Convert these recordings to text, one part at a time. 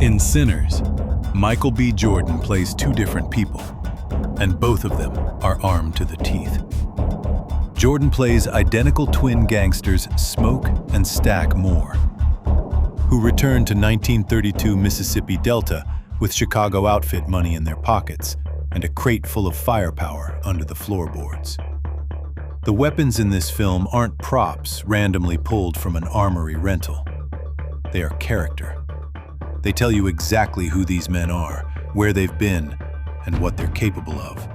In Sinners, Michael B. Jordan plays two different people, and both of them are armed to the teeth. Jordan plays identical twin gangsters Smoke and Stack Moore, who return to 1932 Mississippi Delta with Chicago outfit money in their pockets and a crate full of firepower under the floorboards. The weapons in this film aren't props randomly pulled from an armory rental. They are character. They tell you exactly who these men are, where they've been, and what they're capable of.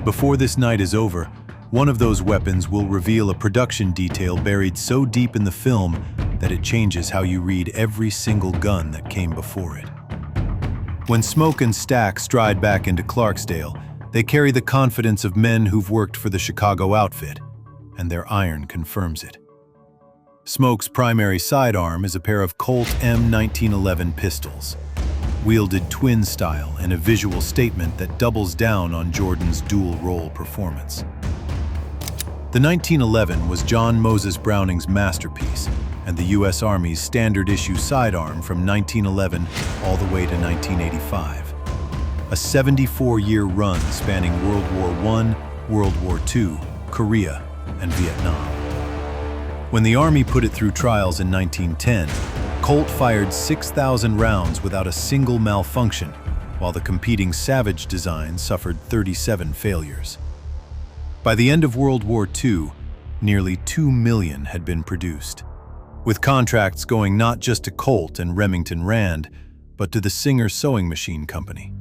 Before this night is over, one of those weapons will reveal a production detail buried so deep in the film that it changes how you read every single gun that came before it. When Smoke and Stack stride back into Clarksdale, they carry the confidence of men who've worked for the Chicago outfit, and their iron confirms it. Smoke's primary sidearm is a pair of Colt M1911 pistols, wielded twin style in a visual statement that doubles down on Jordan's dual-role performance. The 1911 was John Moses Browning's masterpiece and the U.S. Army's standard-issue sidearm from 1911 all the way to 1985. A 74-year run spanning World War I, World War II, Korea, and Vietnam. When the Army put it through trials in 1910, Colt fired 6,000 rounds without a single malfunction, while the competing Savage design suffered 37 failures. By the end of World War II, nearly 2 million had been produced, with contracts going not just to Colt and Remington Rand, but to the Singer Sewing Machine Company.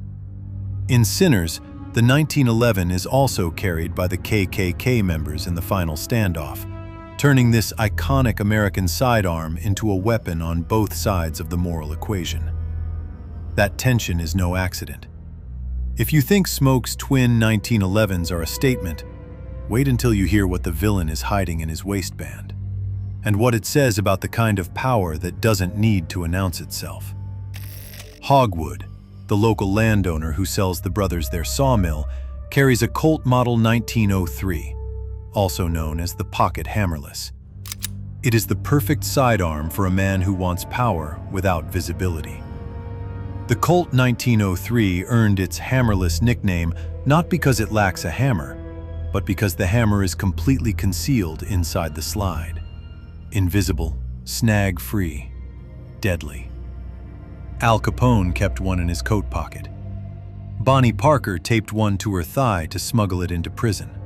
In Sinners, the 1911 is also carried by the KKK members in the final standoff, turning this iconic American sidearm into a weapon on both sides of the moral equation. That tension is no accident. If you think Smoke's twin 1911s are a statement, wait until you hear what the villain is hiding in his waistband, and what it says about the kind of power that doesn't need to announce itself. Hogwood, the local landowner who sells the brothers their sawmill, carries a Colt Model 1903, also known as the Pocket Hammerless. It is the perfect sidearm for a man who wants power without visibility. The Colt 1903 earned its hammerless nickname not because it lacks a hammer, but because the hammer is completely concealed inside the slide. Invisible, snag-free, deadly. Al Capone kept one in his coat pocket. Bonnie Parker taped one to her thigh to smuggle it into prison.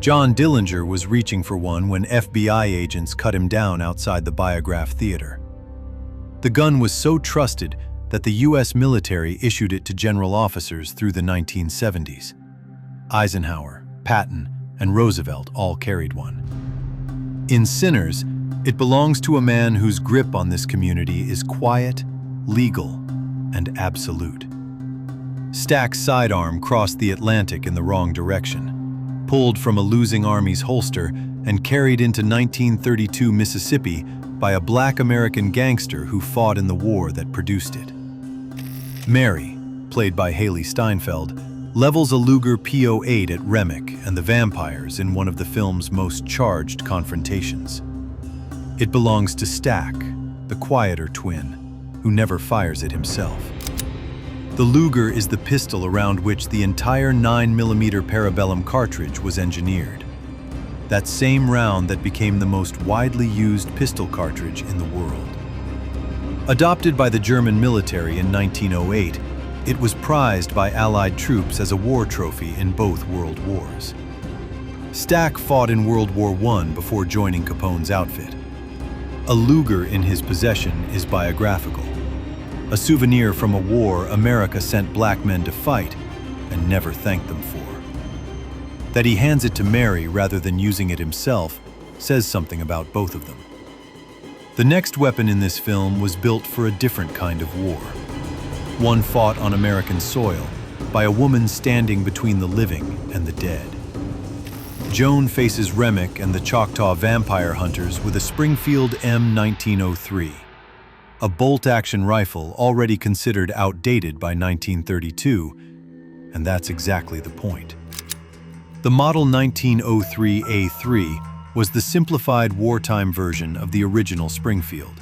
John Dillinger was reaching for one when FBI agents cut him down outside the Biograph Theater. The gun was so trusted that the U.S. military issued it to general officers through the 1970s. Eisenhower, Patton, and Roosevelt all carried one. In Sinners, it belongs to a man whose grip on this community is quiet, legal, and absolute. Stack's sidearm crossed the Atlantic in the wrong direction, pulled from a losing Army's holster and carried into 1932 Mississippi by a black American gangster who fought in the war that produced it. Mary, played by Haley Steinfeld, levels a Luger P08 at Remick and the vampires in one of the film's most charged confrontations. It belongs to Stack, the quieter twin, who never fires it himself. The Luger is the pistol around which the entire 9mm Parabellum cartridge was engineered. That same round that became the most widely used pistol cartridge in the world. Adopted by the German military in 1908, it was prized by Allied troops as a war trophy in both world wars. Stack fought in World War I before joining Capone's outfit. A Luger in his possession is biographical, a souvenir from a war America sent black men to fight and never thanked them for. That he hands it to Mary rather than using it himself says something about both of them. The next weapon in this film was built for a different kind of war. One fought on American soil by a woman standing between the living and the dead. Joan faces Remick and the Choctaw vampire hunters with a Springfield M1903, a bolt-action rifle already considered outdated by 1932, and that's exactly the point. The Model 1903A3 was the simplified wartime version of the original Springfield.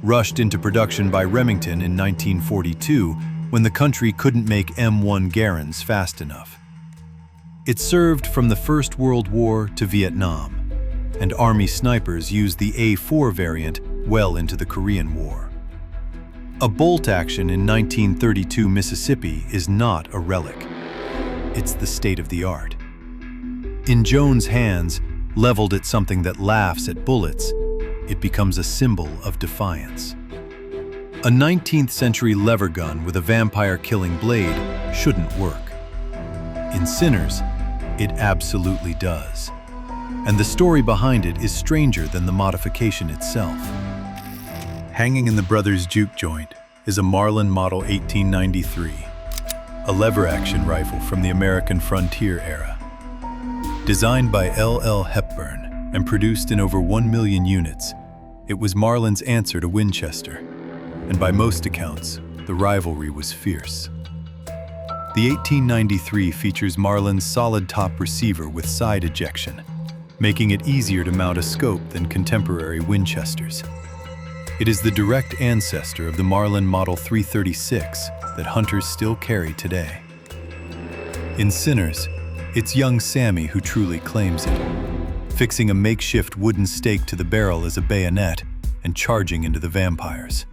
rushed into production by Remington in 1942 when the country couldn't make M1 Garands fast enough. It served from the First World War to Vietnam, and Army snipers used the A4 variant well into the Korean War. A bolt action in 1932 Mississippi is not a relic. It's the state of the art. In Joan's hands, leveled at something that laughs at bullets, it becomes a symbol of defiance. A 19th century lever gun with a vampire-killing blade shouldn't work. In Sinners, it absolutely does. And the story behind it is stranger than the modification itself. Hanging in the brothers' juke joint is a Marlin Model 1893, a lever-action rifle from the American frontier era. Designed by L.L. Hepburn and produced in over 1 million units, it was Marlin's answer to Winchester, and by most accounts, the rivalry was fierce. The 1893 features Marlin's solid top receiver with side ejection, making it easier to mount a scope than contemporary Winchesters. It is the direct ancestor of the Marlin Model 336 that hunters still carry today. In Sinners, it's young Sammy who truly claims it, fixing a makeshift wooden stake to the barrel as a bayonet and charging into the vampires.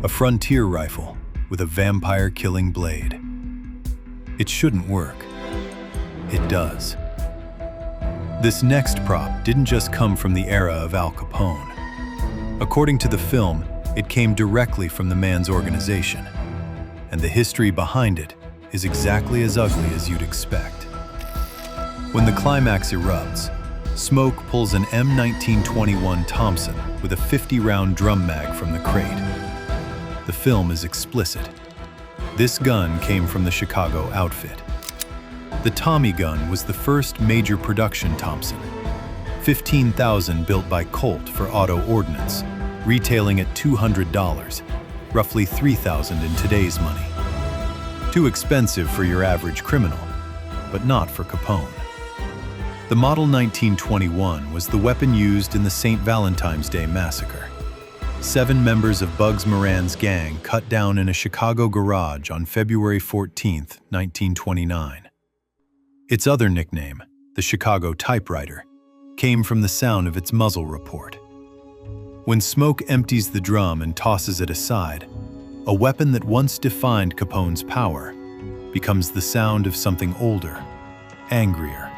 A frontier rifle with a vampire-killing blade. It shouldn't work. It does. This next prop didn't just come from the era of Al Capone. According to the film, it came directly from the man's organization, and the history behind it is exactly as ugly as you'd expect. When the climax erupts, Smoke pulls an M1921 Thompson with a 50-round drum mag from the crate. The film is explicit. This gun came from the Chicago outfit. The Tommy gun was the first major production Thompson. 15,000 built by Colt for auto ordnance, retailing at $200, roughly $3,000 in today's money. Too expensive for your average criminal, but not for Capone. The Model 1921 was the weapon used in the St. Valentine's Day massacre. 7 members of Bugs Moran's gang cut down in a Chicago garage on February 14, 1929. Its other nickname, the Chicago typewriter, came from the sound of its muzzle report. When Smoke empties the drum and tosses it aside, a weapon that once defined Capone's power becomes the sound of something older, angrier,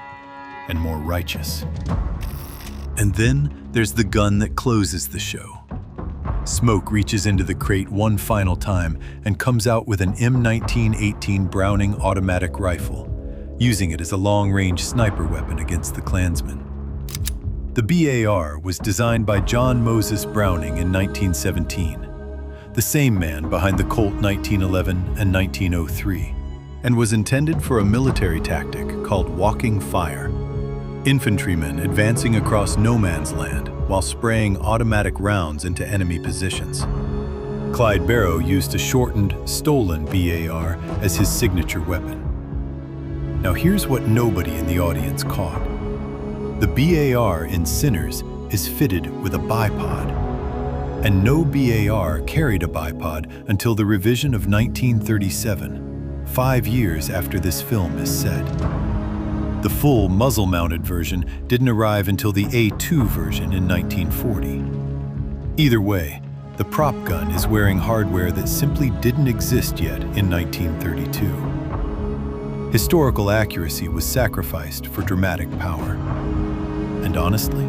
and more righteous. And then there's the gun that closes the show. Smoke reaches into the crate one final time and comes out with an M1918 Browning Automatic Rifle, using it as a long-range sniper weapon against the Klansmen. The BAR was designed by John Moses Browning in 1917, the same man behind the Colt 1911 and 1903, and was intended for a military tactic called walking fire. Infantrymen advancing across no man's land while spraying automatic rounds into enemy positions. Clyde Barrow used a shortened, stolen BAR as his signature weapon. Now here's what nobody in the audience caught. The BAR in Sinners is fitted with a bipod, and no BAR carried a bipod until the revision of 1937, 5 years after this film is set. The full muzzle-mounted version didn't arrive until the A2 version in 1940. Either way, the prop gun is wearing hardware that simply didn't exist yet in 1932. Historical accuracy was sacrificed for dramatic power. And honestly,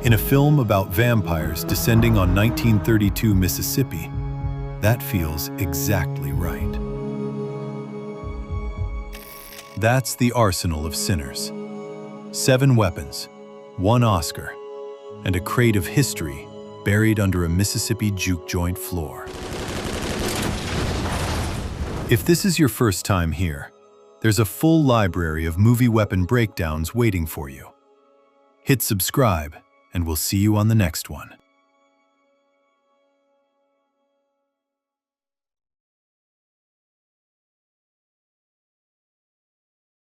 in a film about vampires descending on 1932 Mississippi, that feels exactly right. That's the arsenal of Sinners. 7 weapons, 1 Oscar, and a crate of history buried under a Mississippi juke joint floor. If this is your first time here, there's a full library of movie weapon breakdowns waiting for you. Hit subscribe, and we'll see you on the next one.